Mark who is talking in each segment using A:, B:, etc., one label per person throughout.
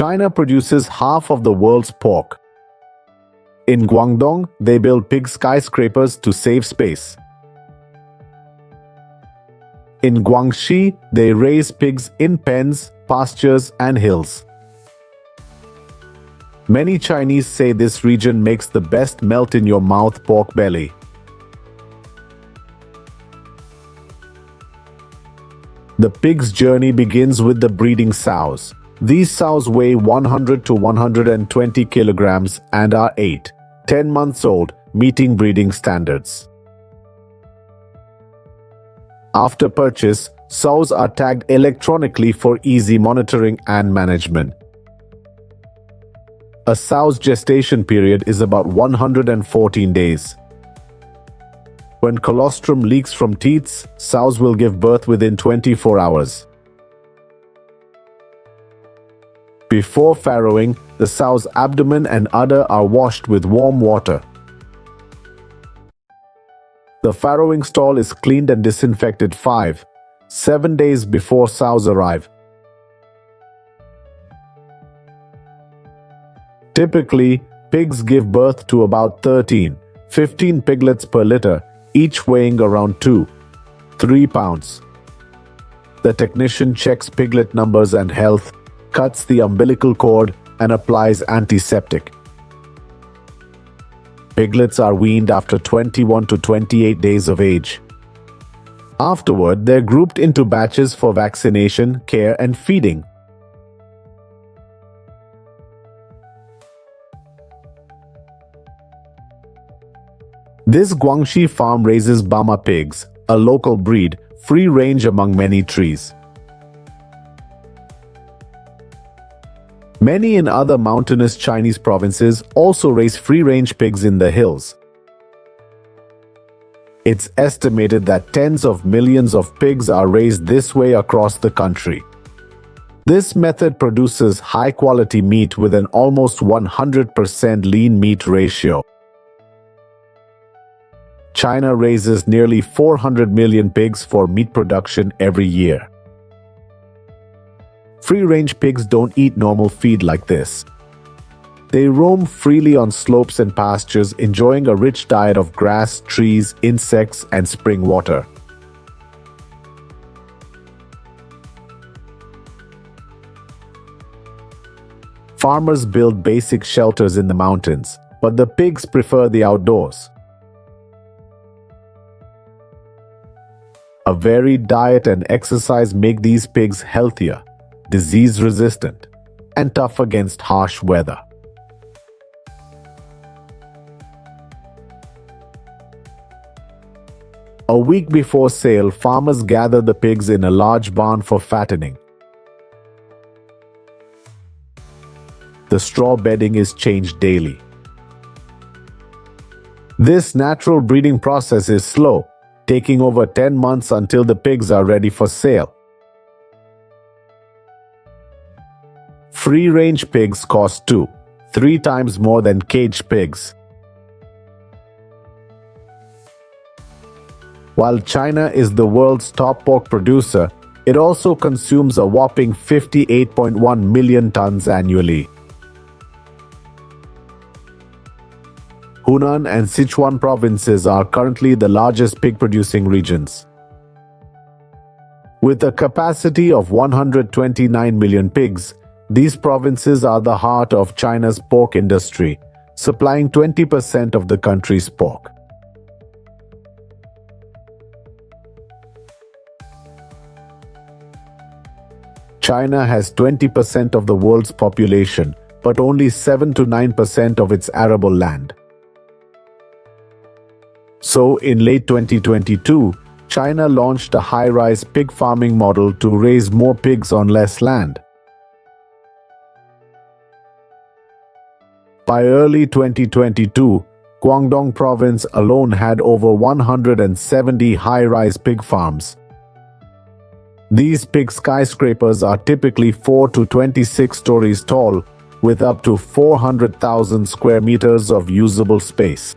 A: China produces half of the world's pork. In Guangdong, they build pig skyscrapers to save space. In Guangxi, they raise pigs in pens, pastures, and hills. Many Chinese say this region makes the best melt-in-your-mouth pork belly. The pig's journey begins with the breeding sows. These sows weigh 100 to 120 kilograms and are 8-10 months old, meeting breeding standards. After purchase, sows are tagged electronically for easy monitoring and management. A sow's gestation period is about 114 days. When colostrum leaks from teats, sows will give birth within 24 hours. Before farrowing, the sow's abdomen and udder are washed with warm water. The farrowing stall is cleaned and disinfected 5-7 days before sows arrive. Typically, pigs give birth to about 13-15 piglets per litter, each weighing around 2-3 pounds. The technician checks piglet numbers and health, cuts the umbilical cord, and applies antiseptic. Piglets are weaned after 21 to 28 days of age. Afterward, they're grouped into batches for vaccination, care, and feeding. This Guangxi farm raises Bama pigs, a local breed, free range among many trees. Many in other mountainous Chinese provinces also raise free-range pigs in the hills. It's estimated that tens of millions of pigs are raised this way across the country. This method produces high-quality meat with an almost 100% lean meat ratio. China raises nearly 400 million pigs for meat production every year. Free-range pigs don't eat normal feed like this. They roam freely on slopes and pastures, enjoying a rich diet of grass, trees, insects, and spring water. Farmers build basic shelters in the mountains, but the pigs prefer the outdoors. A varied diet and exercise make these pigs healthier, disease-resistant, and tough against harsh weather. A week before sale, farmers gather the pigs in a large barn for fattening. The straw bedding is changed daily. This natural breeding process is slow, taking over 10 months until the pigs are ready for sale. Free-range pigs cost 2-3 times more than caged pigs. While China is the world's top pork producer, it also consumes a whopping 58.1 million tons annually. Hunan and Sichuan provinces are currently the largest pig-producing regions. With a capacity of 129 million pigs, these provinces are the heart of China's pork industry, supplying 20% of the country's pork. China has 20% of the world's population, but only 7 to 9% of its arable land. So, in late 2022, China launched a high-rise pig farming model to raise more pigs on less land. By early 2022, Guangdong province alone had over 170 high-rise pig farms. These pig skyscrapers are typically 4 to 26 stories tall, with up to 400,000 square meters of usable space.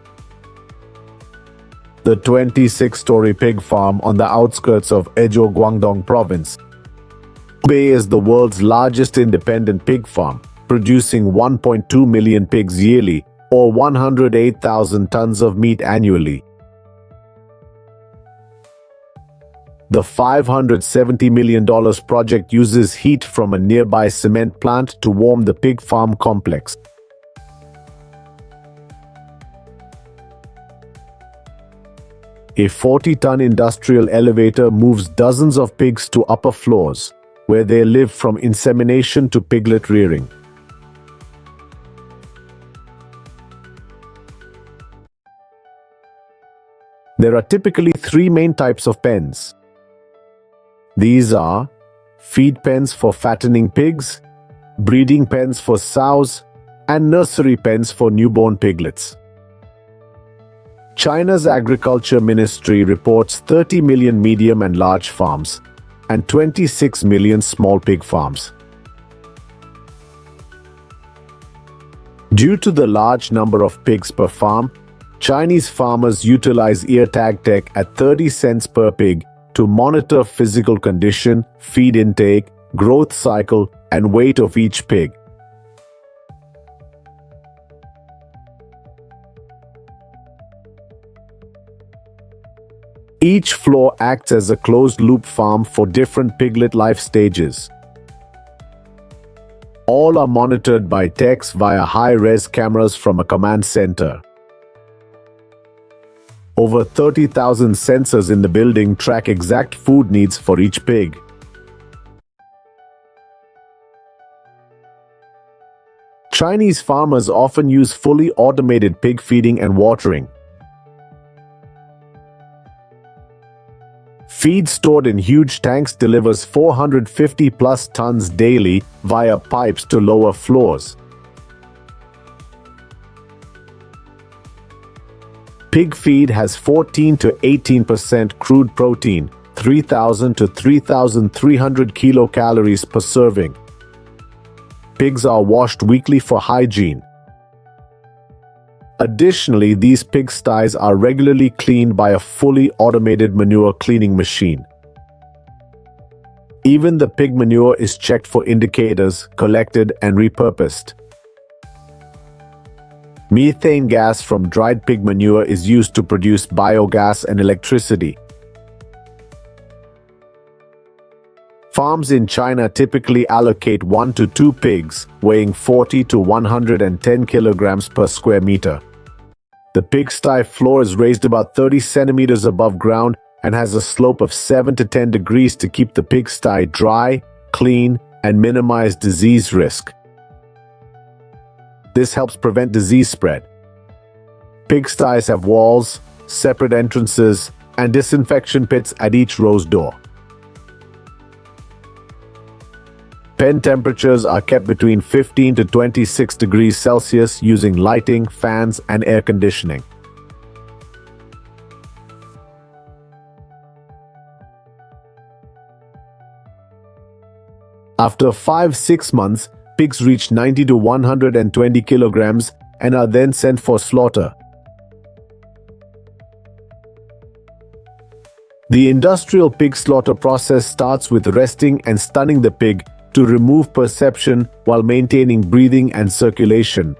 A: The 26-story pig farm on the outskirts of Ezhou, Guangdong province, Bay is the world's largest independent pig farm, producing 1.2 million pigs yearly, or 108,000 tons of meat annually. The $570 million project uses heat from a nearby cement plant to warm the pig farm complex. A 40-ton industrial elevator moves dozens of pigs to upper floors, where they live from insemination to piglet rearing. There are typically three main types of pens. These are feed pens for fattening pigs, breeding pens for sows, and nursery pens for newborn piglets. China's Agriculture Ministry reports 30 million medium and large farms and 26 million small pig farms. Due to the large number of pigs per farm, Chinese farmers utilize ear tag tech at 30 cents per pig to monitor physical condition, feed intake, growth cycle, and weight of each pig. Each floor acts as a closed-loop farm for different piglet life stages. All are monitored by techs via high-res cameras from a command center. Over 30,000 sensors in the building track exact food needs for each pig. Chinese farmers often use fully automated pig feeding and watering. Feed stored in huge tanks delivers 450 plus tons daily via pipes to lower floors. Pig feed has 14 to 18% crude protein, 3,000 to 3,300 kilocalories per serving. Pigs are washed weekly for hygiene. Additionally, these pigsties are regularly cleaned by a fully automated manure cleaning machine. Even the pig manure is checked for indicators, collected and repurposed. Methane gas from dried pig manure is used to produce biogas and electricity. Farms in China typically allocate 1 to 2 pigs, weighing 40 to 110 kilograms per square meter. The pigsty floor is raised about 30 centimeters above ground and has a slope of 7 to 10 degrees to keep the pigsty dry, clean, and minimize disease risk. This helps prevent disease spread. Pigsties have walls, separate entrances, and disinfection pits at each row's door. Pen temperatures are kept between 15 to 26 degrees Celsius using lighting, fans, and air conditioning. After 5-6 months, pigs reach 90 to 120 kilograms and are then sent for slaughter. The industrial pig slaughter process starts with resting and stunning the pig to remove perception while maintaining breathing and circulation.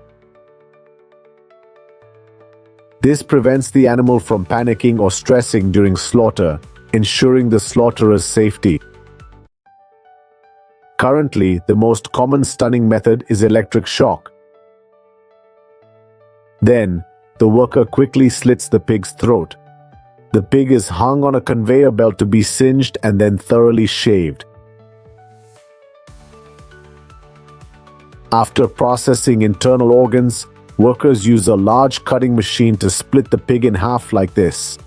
A: This prevents the animal from panicking or stressing during slaughter, ensuring the slaughterer's safety. Currently, the most common stunning method is electric shock. Then, the worker quickly slits the pig's throat. The pig is hung on a conveyor belt to be singed and then thoroughly shaved. After processing internal organs, workers use a large cutting machine to split the pig in half like this.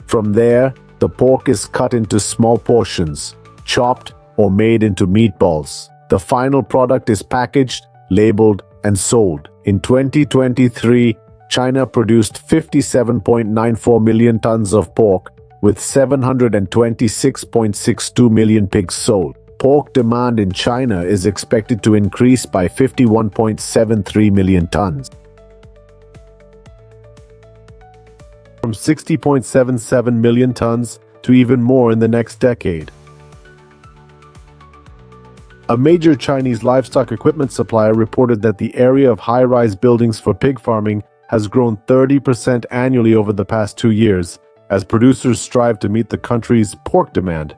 A: From there, the pork is cut into small portions, chopped, or made into meatballs. The final product is packaged, labeled, and sold. In 2023, China produced 57.94 million tons of pork, with 726.62 million pigs sold. Pork demand in China is expected to increase by 51.73 million tons. From 60.77 million tons to even more in the next decade. A major Chinese livestock equipment supplier reported that the area of high-rise buildings for pig farming has grown 30% annually over the past 2 years, as producers strive to meet the country's pork demand.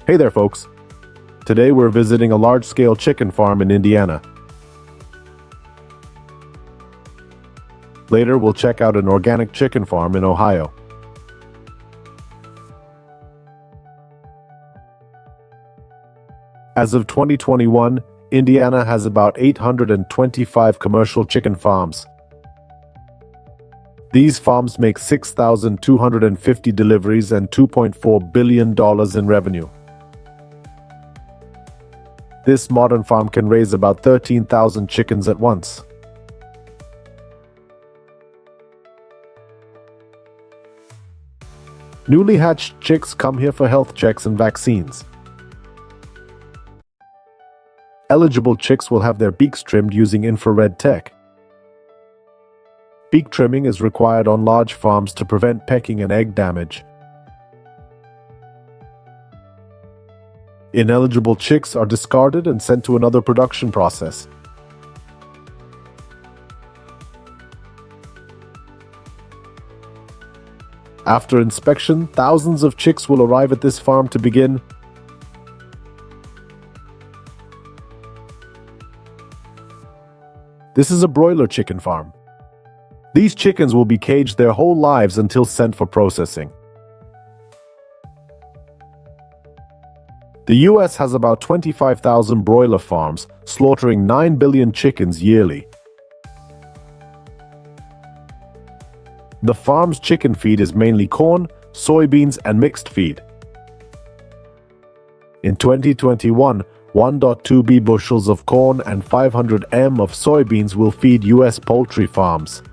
A: Hey there, folks. Today we're visiting a large-scale chicken farm in Indiana. Later, we'll check out an organic chicken farm in Ohio. As of 2021, Indiana has about 825 commercial chicken farms. These farms make 6,250 deliveries and $2.4 billion in revenue. This modern farm can raise about 13,000 chickens at once. Newly hatched chicks come here for health checks and vaccines. Eligible chicks will have their beaks trimmed using infrared tech. Beak trimming is required on large farms to prevent pecking and egg damage. Ineligible chicks are discarded and sent to another production process. After inspection, thousands of chicks will arrive at this farm to begin. This is a broiler chicken farm. These chickens will be caged their whole lives until sent for processing. The US has about 25,000 broiler farms, slaughtering 9 billion chickens yearly. The farm's chicken feed is mainly corn, soybeans, and mixed feed. In 2021, 1.2 bushels of corn and 500 m of soybeans will feed US poultry farms.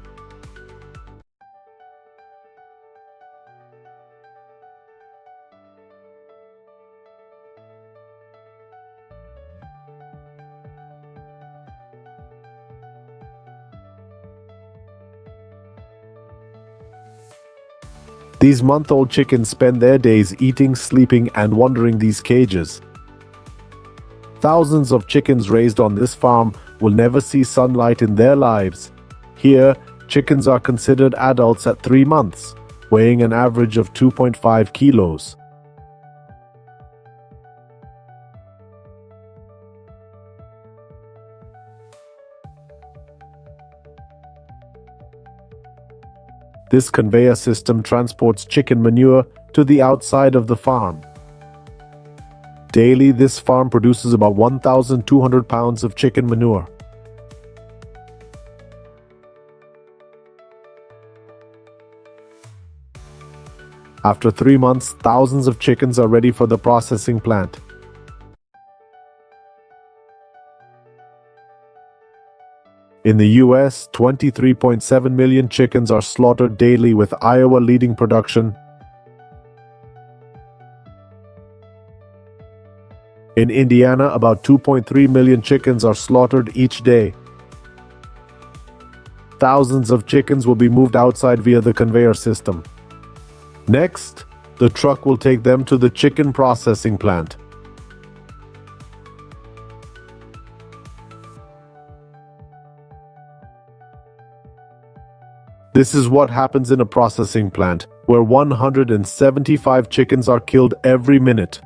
A: These month-old chickens spend their days eating, sleeping, and wandering these cages. Thousands of chickens raised on this farm will never see sunlight in their lives. Here, chickens are considered adults at 3 months, weighing an average of 2.5 kilos. This conveyor system transports chicken manure to the outside of the farm. Daily, this farm produces about 1,200 pounds of chicken manure. After 3 months, thousands of chickens are ready for the processing plant. In the US, 23.7 million chickens are slaughtered daily, with Iowa leading production. In Indiana, about 2.3 million chickens are slaughtered each day. Thousands of chickens will be moved outside via the conveyor system. Next, the truck will take them to the chicken processing plant. This is what happens in a processing plant, where 175 chickens are killed every minute.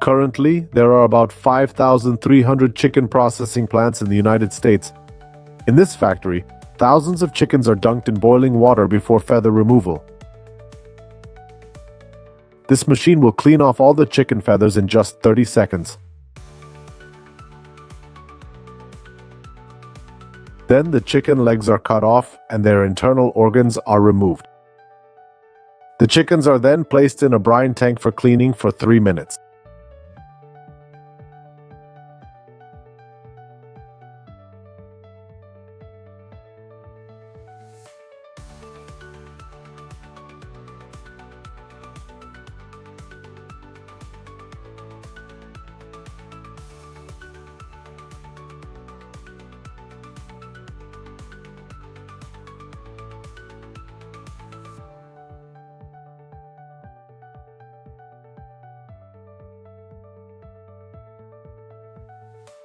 A: Currently, there are about 5,300 chicken processing plants in the United States. In this factory, thousands of chickens are dunked in boiling water before feather removal. This machine will clean off all the chicken feathers in just 30 seconds. Then the chicken legs are cut off and their internal organs are removed. The chickens are then placed in a brine tank for cleaning for 3 minutes.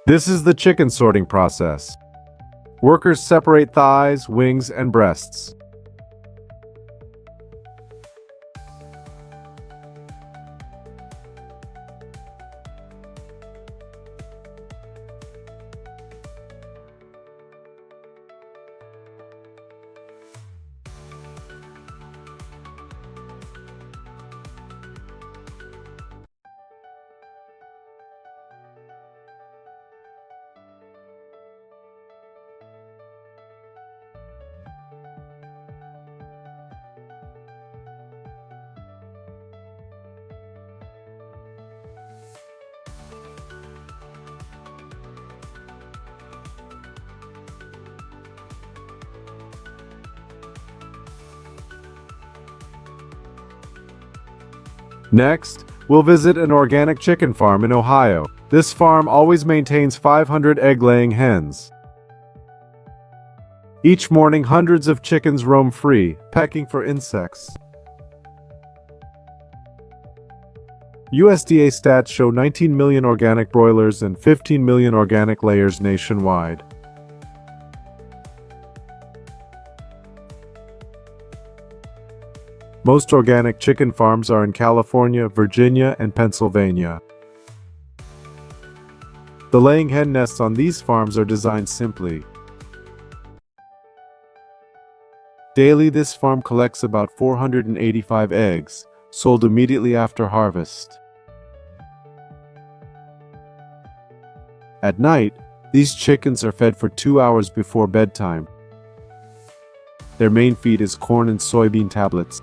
B: This is the chicken sorting process. Workers separate thighs, wings, and breasts. Next, we'll visit an organic chicken farm in Ohio. This farm always maintains 500 egg-laying hens. Each morning, hundreds of chickens roam free, pecking for insects. USDA stats show 19 million organic broilers and 15 million organic layers nationwide. Most organic chicken farms are in California, Virginia, and Pennsylvania. The laying hen nests on these farms are designed simply. Daily, this farm collects about 485 eggs, sold immediately after harvest. At night, these chickens are fed for 2 hours before bedtime. Their main feed is corn and soybean tablets.